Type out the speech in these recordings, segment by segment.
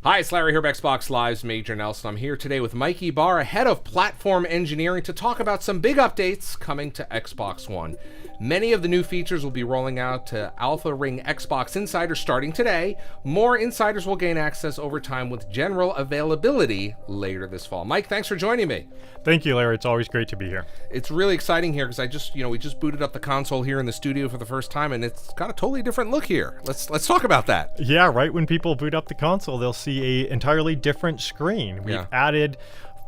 Hi, it's Larry here, Xbox Live's Major Nelson. I'm here today with Mike Ybarra, head of platform engineering, to talk about some big updates coming to Xbox One. Many of the new features will be rolling out to Alpha Ring Xbox Insiders starting today. More insiders will gain access over time with general availability later this fall. Mike, thanks for joining me. Thank you, Larry. It's always great to be here. It's really exciting here because we just booted up the console here in the studio for the first time, and it's got a totally different look here. Let's talk about that. Yeah, right when people boot up the console, they'll see an entirely different screen. We've added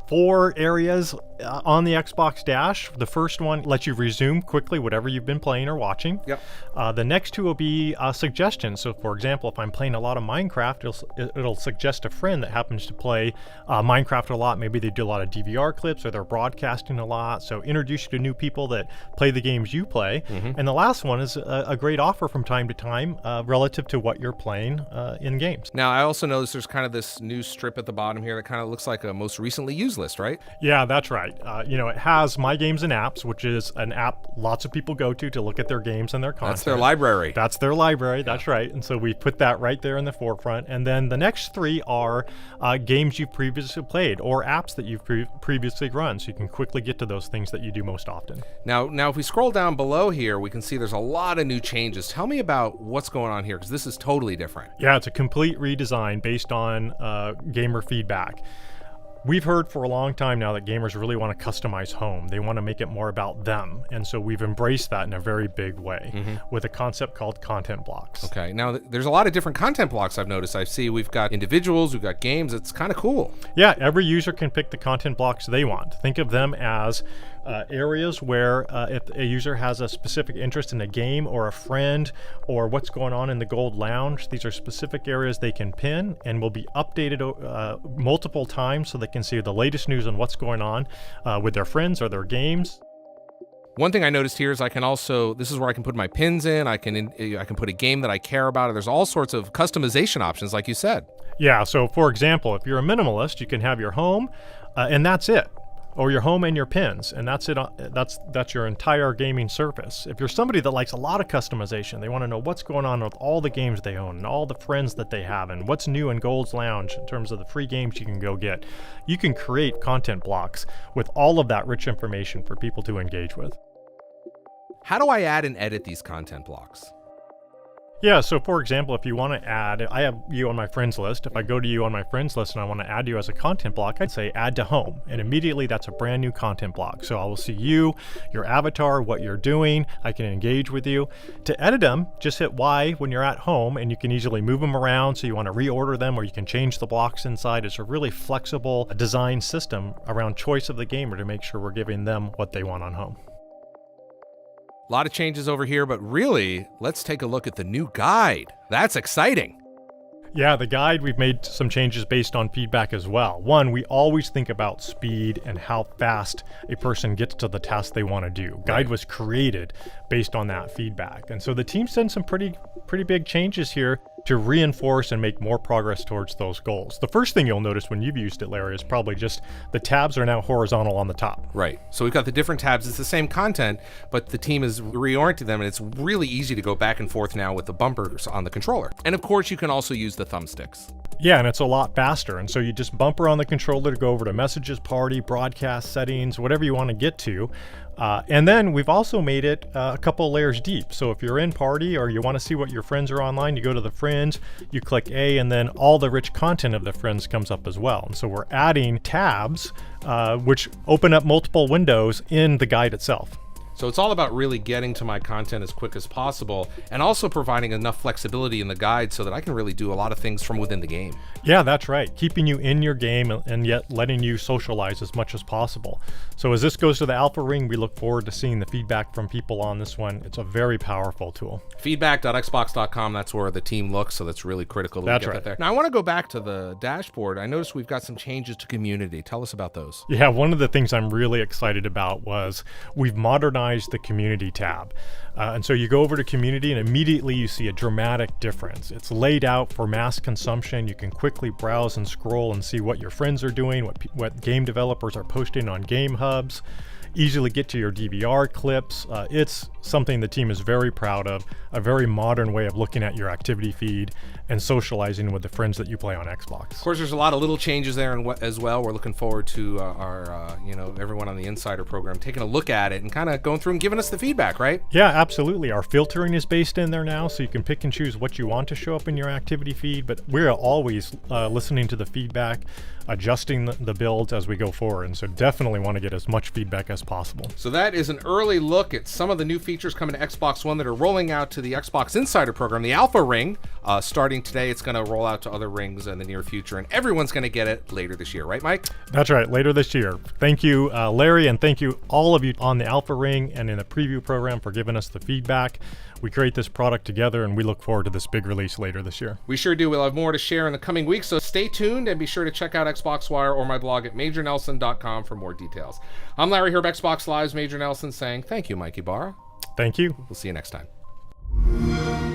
4 areas on the Xbox dash. The first one lets you resume quickly whatever you've been playing or watching. Yep. The next 2 will be suggestions. So, for example, if I'm playing a lot of Minecraft, it'll suggest a friend that happens to play Minecraft a lot. Maybe they do a lot of DVR clips or they're broadcasting a lot. So introduce you to new people that play the games you play. Mm-hmm. And the last one is a great offer from time to time relative to what you're playing in games. Now, I also noticed there's kind of this new strip at the bottom here that kind of looks like a most recently used list, right? Yeah, that's right. It has My Games and Apps, which is an app lots of people go to look at their games and their content. That's their library. That's their library, that's right. And so we put that right there in the forefront. And then the next 3 are games you've previously played or apps that you've previously run, so you can quickly get to those things that you do most often. Now, if we scroll down below here, we can see there's a lot of new changes. Tell me about what's going on here, because this is totally different. Yeah, it's a complete redesign based on gamer feedback. We've heard for a long time now that gamers really want to customize home. They want to make it more about them. And so we've embraced that in a very big way with a concept called content blocks. Okay. Now, there's a lot of different content blocks I've noticed. I see we've got individuals, we've got games. It's kind of cool. Yeah, every user can pick the content blocks they want. Think of them as areas where if a user has a specific interest in a game or a friend or what's going on in the Gold Lounge, these are specific areas they can pin and will be updated multiple times so they can see the latest news on what's going on with their friends or their games. One thing I noticed here is this is where I can put my pins in. I can put a game that I care about. There's all sorts of customization options, like you said. Yeah, so for example, if you're a minimalist, you can have your home and that's it. Or your home and your pins, and that's it. That's your entire gaming surface. If you're somebody that likes a lot of customization, they want to know what's going on with all the games they own and all the friends that they have and what's new in Gold's Lounge in terms of the free games you can go get. You can create content blocks with all of that rich information for people to engage with. How do I add and edit these content blocks? Yeah, so for example, if you want to add, I have you on my friends list. If I go to you on my friends list and I want to add you as a content block, I'd say add to home. And immediately that's a brand new content block. So I will see you, your avatar, what you're doing. I can engage with you. To edit them, just hit Y when you're at home and you can easily move them around. So you want to reorder them or you can change the blocks inside. It's a really flexible design system around choice of the gamer to make sure we're giving them what they want on home. A lot of changes over here, but really, let's take a look at the new guide. That's exciting. Yeah, the guide, we've made some changes based on feedback as well. One, we always think about speed and how fast a person gets to the task they want to do. Guide was created based on that feedback. And so the team's done some pretty big changes here to reinforce and make more progress towards those goals. The first thing you'll notice when you've used it, Larry, is probably just the tabs are now horizontal on the top. Right. So we've got the different tabs. It's the same content, but the team has reoriented them, and it's really easy to go back and forth now with the bumpers on the controller. And of course, you can also use the thumbsticks. Yeah, and it's a lot faster. And so you just bumper on the controller to go over to messages, party, broadcast settings, whatever you want to get to. And then we've also made it a couple layers deep. So if you're in party or you want to see what your friends are online, you go to the friends, you click A, and then all the rich content of the friends comes up as well. And so we're adding tabs, which open up multiple windows in the guide itself. So it's all about really getting to my content as quick as possible and also providing enough flexibility in the guide so that I can really do a lot of things from within the game. Yeah, that's right. Keeping you in your game and yet letting you socialize as much as possible. So as this goes to the Alpha Ring, we look forward to seeing the feedback from people on this one. It's a very powerful tool. Feedback.xbox.com, that's where the team looks, so that's really critical that we get that there. Now I want to go back to the dashboard. I noticed we've got some changes to community. Tell us about those. Yeah, one of the things I'm really excited about was we've modernized the community tab. And so you go over to community and immediately you see a dramatic difference. It's laid out for mass consumption. You can quickly browse and scroll and see what your friends are doing, what game developers are posting on game hubs. easily get to your DVR clips. It's something the team is very proud of, a very modern way of looking at your activity feed and socializing with the friends that you play on Xbox. Of course, there's a lot of little changes there as well. We're looking forward to our, everyone on the Insider program taking a look at it and kind of going through and giving us the feedback, right? Yeah, absolutely. Our filtering is based in there now, so you can pick and choose what you want to show up in your activity feed, but we're always listening to the feedback, adjusting the builds as we go forward, and so definitely want to get as much feedback as possible. So that is an early look at some of the new features coming to Xbox One that are rolling out to the Xbox Insider program. The Alpha Ring, starting today, it's going to roll out to other rings in the near future, and everyone's going to get it later this year, right, Mike? That's right, later this year. Thank you, Larry, and thank you all of you on the Alpha Ring and in the preview program for giving us the feedback. We create this product together, and we look forward to this big release later this year. We sure do. We'll have more to share in the coming weeks, so stay tuned and be sure to check out Xbox Wire or my blog at MajorNelson.com for more details. I'm Larry Hryb, Xbox Live's Major Nelson, saying thank you, Mike Ybarra. Thank you. We'll see you next time.